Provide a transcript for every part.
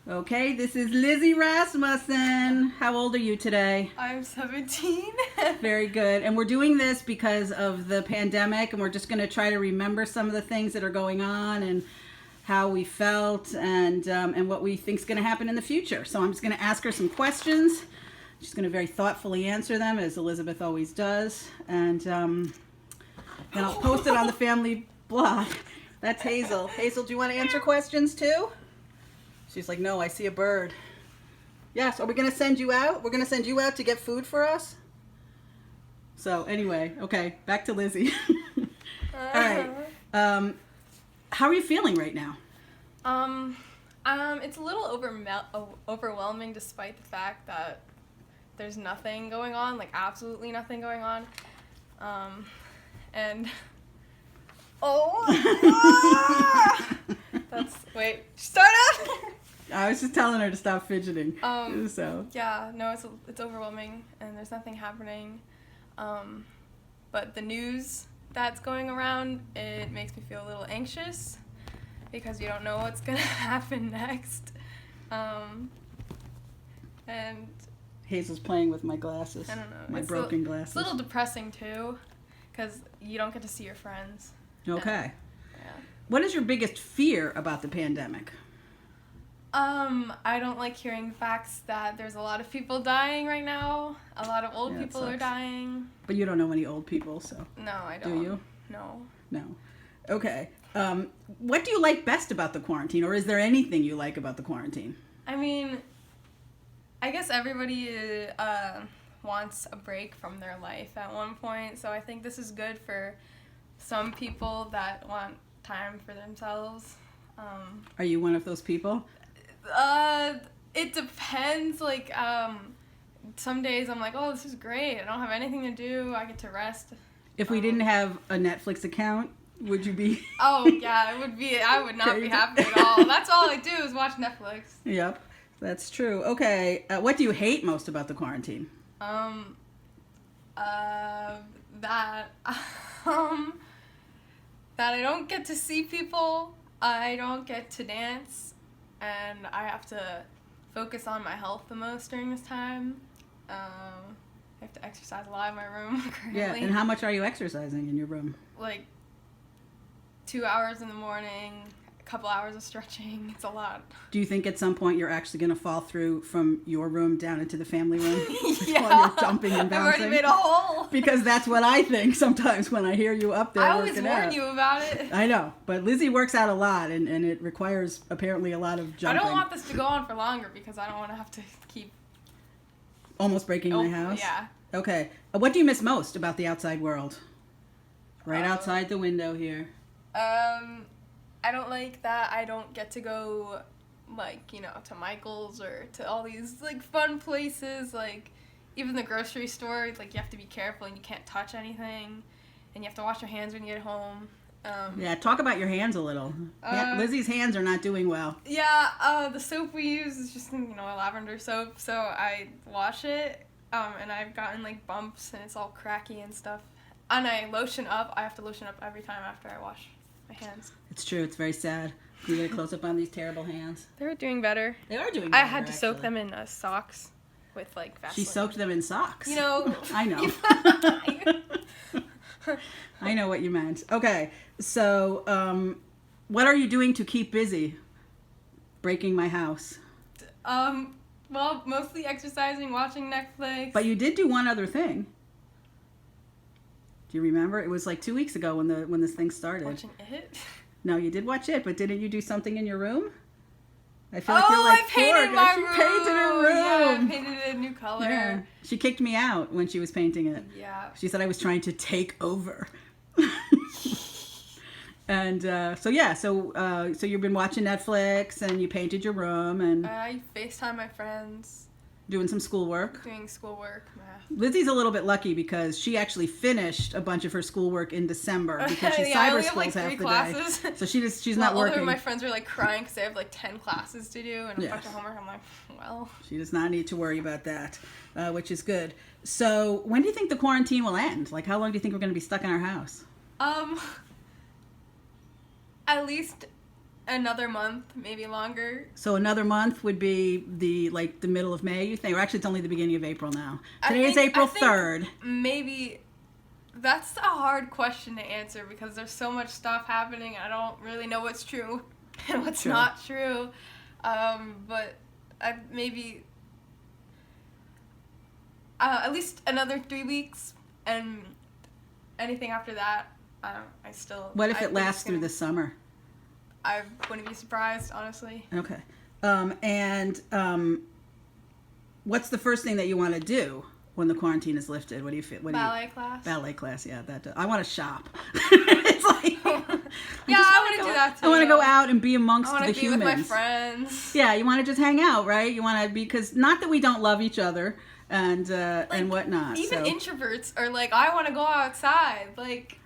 Okay, this is Lizzie Rasmussen. How old are you today? I'm 17. Very good. And we're doing this because of the pandemic, and we're just going to try to remember some of the things that are going on and how we felt and what we think is going to happen in the future. So I'm just going to ask her some questions. She's going to very thoughtfully answer them, as Elizabeth always does. And then I'll post it on the family blog. That's Hazel. Hazel, do you want to answer questions too? She's like, no, I see a bird. Yes, are we going to send you out? We're going to send you out to get food for us? So anyway, okay, back to Lizzie. All right. How are you feeling right now? It's a little overwhelming despite the fact that there's nothing going on, like absolutely nothing going on. Wait, start up! I was just telling her to stop fidgeting. Yeah, no, it's overwhelming and there's nothing happening. But the news that's going around, it makes me feel a little anxious because you don't know what's gonna happen next. And Hazel's playing with my glasses. I don't know. My broken glasses. It's a little depressing too, because you don't get to see your friends. Okay. Yeah. What is your biggest fear about the pandemic? I don't like hearing facts that there's a lot of people dying right now. A lot of old people are dying. But you don't know any old people, so. No, I don't. Do you? No. No. Okay. What do you like best about the quarantine, or is there anything you like about the quarantine? I mean, I guess everybody wants a break from their life at one point, so I think this is good for some people that want time for themselves. Are you one of those people? It depends. Like, some days I'm like, oh, this is great. I don't have anything to do. I get to rest. If we didn't have a Netflix account, would you be? Oh, yeah, it would be. I would not be happy at all. That's all I do is watch Netflix. Yep, that's true. Okay, what do you hate most about the quarantine? That I don't get to see people. I don't get to dance. And I have to focus on my health the most during this time. I have to exercise a lot in my room currently. Yeah, and how much are you exercising in your room? Like 2 hours in the morning, a couple hours of stretching. It's a lot. Do you think at some point you're actually going to fall through from your room down into the family room? Yeah. While you're jumping and bouncing? I've already made a hole. Because that's what I think sometimes when I hear you up there. I always warn you about it. I know, but Lizzie works out a lot, and it requires apparently a lot of jumping. I don't want this to go on for longer because I don't want to have to keep... Almost breaking my house? Yeah. Okay. What do you miss most about the outside world? Right outside the window here. I don't like that I don't get to go, like, you know, to Michael's or to all these, like, fun places, like, even the grocery store, like, you have to be careful and you can't touch anything, and you have to wash your hands when you get home. Yeah, talk about your hands a little. Lizzie's hands are not doing well. Yeah, the soap we use is just, you know, a lavender soap, so I wash it, and I've gotten, like, bumps, and it's all cracky and stuff. And I lotion up. I have to lotion up every time after I wash my hands. It's true. It's very sad. You get a close up on these terrible hands. They're doing better. They are doing better. I had to soak them in socks with, like, Vaseline. She soaked them in socks. You know. I know. I know what you meant. Okay. So, what are you doing to keep busy? Breaking my house. Well, mostly exercising, watching Netflix. But you did do one other thing. Do you remember? It was like 2 weeks ago when this thing started. Watching it? No, you did watch it, but didn't you do something in your room? I feel like you're like, I painted my room. She painted her room. Yeah, I painted it a new color. Yeah. She kicked me out when she was painting it. Yeah. She said I was trying to take over. And so you've been watching Netflix and you painted your room and I FaceTime my friends. Doing some schoolwork. Doing schoolwork, math. Lizzie's a little bit lucky because she actually finished a bunch of her schoolwork in December because she's cyber schools half the classes. day. So she's not working. All of my friends are like crying because they have like 10 classes to do and a bunch of homework. I'm like, well. She does not need to worry about that, which is good. So when do you think the quarantine will end? Like, how long do you think we're going to be stuck in our house? At least another month, maybe longer. So another month would be the middle of May, you think? Or actually, it's only the beginning of April now. Today is April 3rd. Maybe that's a hard question to answer because there's so much stuff happening. I don't really know what's true and what's not true. But maybe at least another 3 weeks, and anything after that, I still. What if it lasts through the summer? I wouldn't be surprised, honestly. Okay. What's the first thing that you want to do when the quarantine is lifted? What do you feel? Ballet class. Ballet class, yeah. I want to shop. It's like, I want to do that too. I want to go out and be amongst the humans. I want to be with my friends. Yeah, you want to just hang out, right? You want to because not that we don't love each other and whatnot. Even introverts are like, I want to go outside. Like,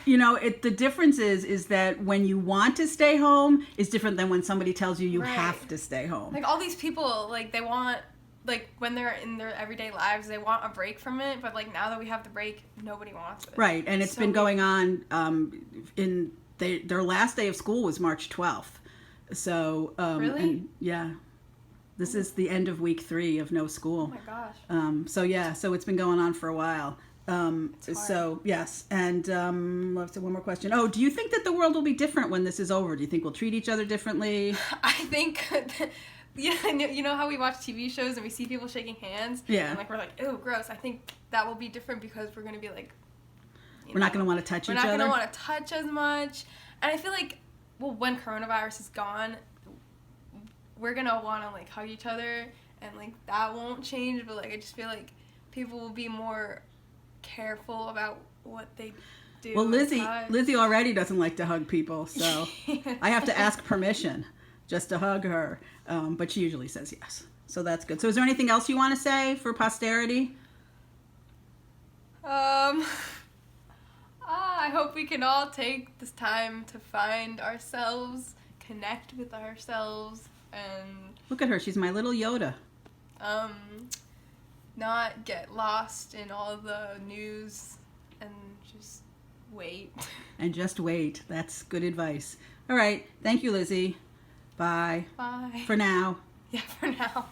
the difference is that when you want to stay home is different than when somebody tells you have to stay home. Like all these people, like they want, like when they're in their everyday lives, they want a break from it. But like now that we have the break, nobody wants it. Right, and it's been going on. Their last day of school was March 12th. So really, and yeah. This is the end of week 3 of no school. Oh my gosh. So it's been going on for a while. So yes, and let's do one more question. Oh, do you think that the world will be different when this is over? Do you think we'll treat each other differently? I think, you know how we watch TV shows and we see people shaking hands? Yeah. And like we're like, ew, gross. I think that will be different because we're gonna be like, we're not gonna want to touch each other. We're not gonna want to touch as much, and I feel like, well, when coronavirus is gone, we're gonna want to like hug each other, and like that won't change, but like I just feel like people will be more careful about what they do. Well, Lizzie already doesn't like to hug people, so I have to ask permission just to hug her, but she usually says yes, so that's good. So is there anything else you want to say for posterity? I hope we can all take this time to find ourselves, connect with ourselves, and look at her, she's my little Yoda. Not get lost in all the news and just wait. And just wait. That's good advice. All right. Thank you, Lizzie. Bye. Bye. For now. Yeah, for now.